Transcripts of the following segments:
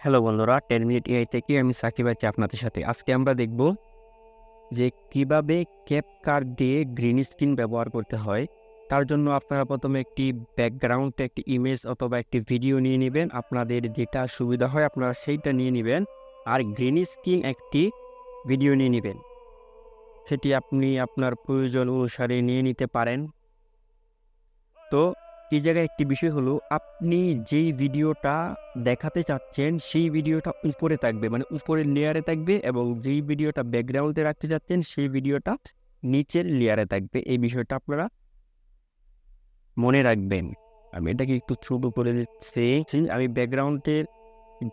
Hello বন্ধুরা, 10 minute AI থেকে আমি সাকিব আছি আপনাদের সাথে। আজকে আমরা দেখব যে কিভাবে ক্যাপকাট দিয়ে গ্রিন স্ক্রিন ব্যবহার করতে হয়। তার জন্য আপনারা প্রথমে একটি ব্যাকগ্রাউন্ড, একটি ইমেজ অথবা একটি ভিডিও নিয়ে নেবেন। আপনাদের যেটা সুবিধা হয় আপনারা সেইটা নিয়ে নেবেন। আর গ্রিন স্ক্রিন একটি ভিডিও নিয়ে নেবেন, সেটি আপনি আপনার প্রয়োজন অনুসারে নিয়ে নিতে পারেন। তো এই জায়গায় একটি বিষয় হলো, আপনি যেই ভিডিওটা দেখাতে চাচ্ছেন সেই ভিডিওটা উপরে থাকবে, মানে উপরের লেয়ারে থাকবে, এবং যেই ভিডিওটা ব্যাকগ্রাউন্ডে রাখতে চাচ্ছেন সেই ভিডিওটা নিচের লেয়ারে থাকবে। এই বিষয়টা আপনারা মনে রাখবেন। আমি এটাকে একটু ছোট করে দিচ্ছি। আমি ব্যাকগ্রাউন্ডের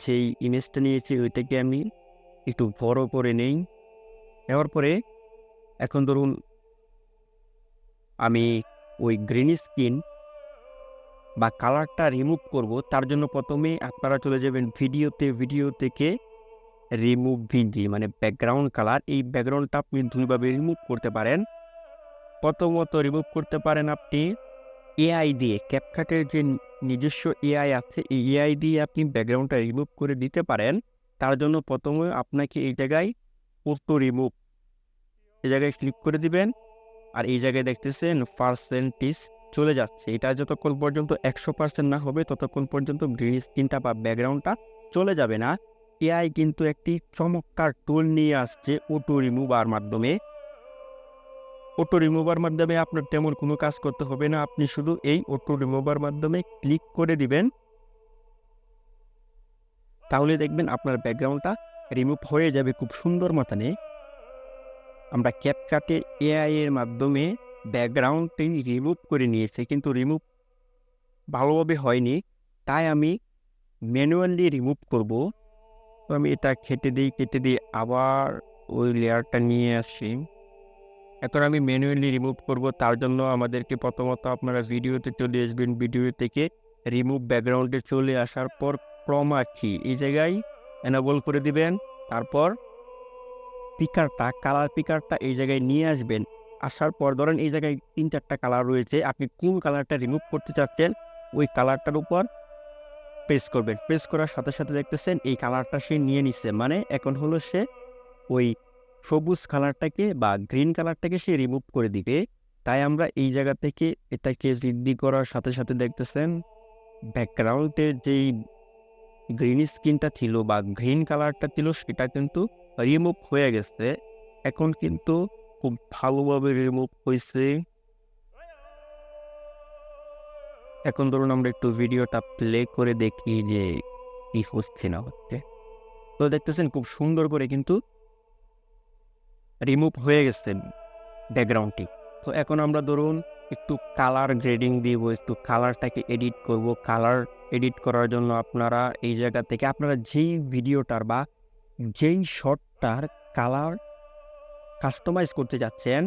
যেই ইমেজটা নিয়েছি ওইটাকে আমি একটু বড় করে নেই। নেওয়ার পরে এখন ধরুন আমি ওই গ্রিন স্ক্রিন বা কালারটা রিমুভ করব। তার জন্য প্রথমে আপনারা চলে যাবেন ভিডিও থেকে রিমুভ ভিজি, মানে ব্যাকগ্রাউন্ড কালার। এই ব্যাকগ্রাউন্ডটা আপনি দুইভাবে রিমুভ করতে পারেন। প্রথমত রিমুভ করতে পারেন আপনি এআই দিয়ে। ক্যাপকাটের যে নিজস্ব এআই আছে, এই এআই দিয়ে আপনি ব্যাকগ্রাউন্ডটা রিমুভ করে দিতে পারেন। তার জন্য প্রথমে আপনাকে এই জায়গায় অটো রিমুভ, এই জায়গায় ক্লিক করে দিবেন। আর এই জায়গায় দেখতেছেন পার্সেন্টেজ চলে যাচ্ছে। এটা যতক্ষণ পর্যন্ত 100% না হবে ততক্ষণ পর্যন্ত গ্রিন স্ক্রিনটা বা ব্যাকগ্রাউন্ডটা চলে যাবে না। এআই কিন্তু একটি চমৎকার টুল নিয়ে আসছে অটো রিমুভার মাধ্যমে। অটো রিমুভার মাধ্যমে আপনার তেমন কোনো কাজ করতে হবে না। আপনি শুধু এই অটো রিমুভার মাধ্যমে ক্লিক করে দিবেন, তাহলে দেখবেন আপনার ব্যাকগ্রাউন্ডটা রিমুভ হয়ে যাবে খুব সুন্দর মতনে। আমরা ক্যাপকাটে এআই এর মাধ্যমে ব্যাকগ্রাউন্ডটি রিমুভ করে নিয়েছি, কিন্তু রিমুভ ভালোভাবে হয়নি। তাই আমি ম্যানুয়ালি রিমুভ করব। তো আমি এটা কেটে দিই আবার ওই লেয়ারটা নিয়ে আসি। এখন আমি ম্যানুয়ালি রিমুভ করব। তার জন্য আমাদেরকে প্রথমত আপনারা ভিডিওতে চলে আসবেন। ভিডিও থেকে রিমুভ ব্যাকগ্রাউন্ডে চলে আসার পর ক্রমা কি এই জায়গায় এনাবল করে দিবেন। তারপর কালার পিকারটা এই জায়গায় নিয়ে আসবেন। আসার পর ধরেন এই জায়গায় 3-4টা কালার রয়েছে, আপনি কোন কালারটা রিমুভ করতে চাচ্ছেন ওই কালারটার উপর প্রেস করবেন। প্রেস করার সাথে সাথে দেখতেছেন এই কালারটা সে নিয়ে নিচ্ছে, মানে এখন হলো সে ওই সবুজ কালারটাকে বা গ্রিন কালারটাকে সে রিমুভ করে দিবে। তাই আমরা এই জায়গা থেকে এটাকে জিডি করার সাথে সাথে দেখতেছেন ব্যাকগ্রাউন্ডের যেই গ্রিন স্ক্রিনটা ছিল বা গ্রিন কালারটা ছিল সেটা কিন্তু রিমুভ হয়ে গেছে। এখন কিন্তু খুব ভালোভাবে রিমুভ হয়েছে। এখন ধরুন আমরা একটু ভিডিওটা প্লে করে দেখি যে কি হচ্ছে না হচ্ছে। তো দেখতেছেন খুব সুন্দর করে কিন্তু রিমুভ হয়ে গেছে ব্যাকগ্রাউন্ডটি। তো এখন আমরা ধরুন একটু কালার গ্রেডিং দিব, একটু কালারটাকে এডিট করব। কালার এডিট করার জন্য আপনারা এই জায়গা থেকে আপনারা যেই ভিডিওটার বা যেই শটটার কালার কাস্টমাইজ করতে যাচ্ছেন,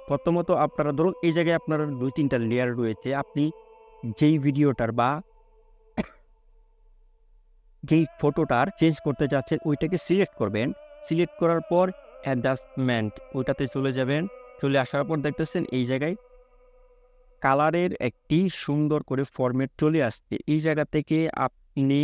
প্রথমত আপনারা ধরুন এই জায়গায় আপনার 2-3টা লেয়ার রয়েছে। আপনি যেই ভিডিওটার বা যেই ফটোটার চেঞ্জ করতে যাচ্ছেন ওইটাকে সিলেক্ট করবেন। সিলেক্ট করার পর অ্যাডজাস্টমেন্ট ওইটাতে চলে যাবেন। চলে আসার পর দেখতেছেন এই জায়গায় কালারের একটি সুন্দর করে ফরম্যাট চলে আসছে। এই জায়গা থেকে আপনি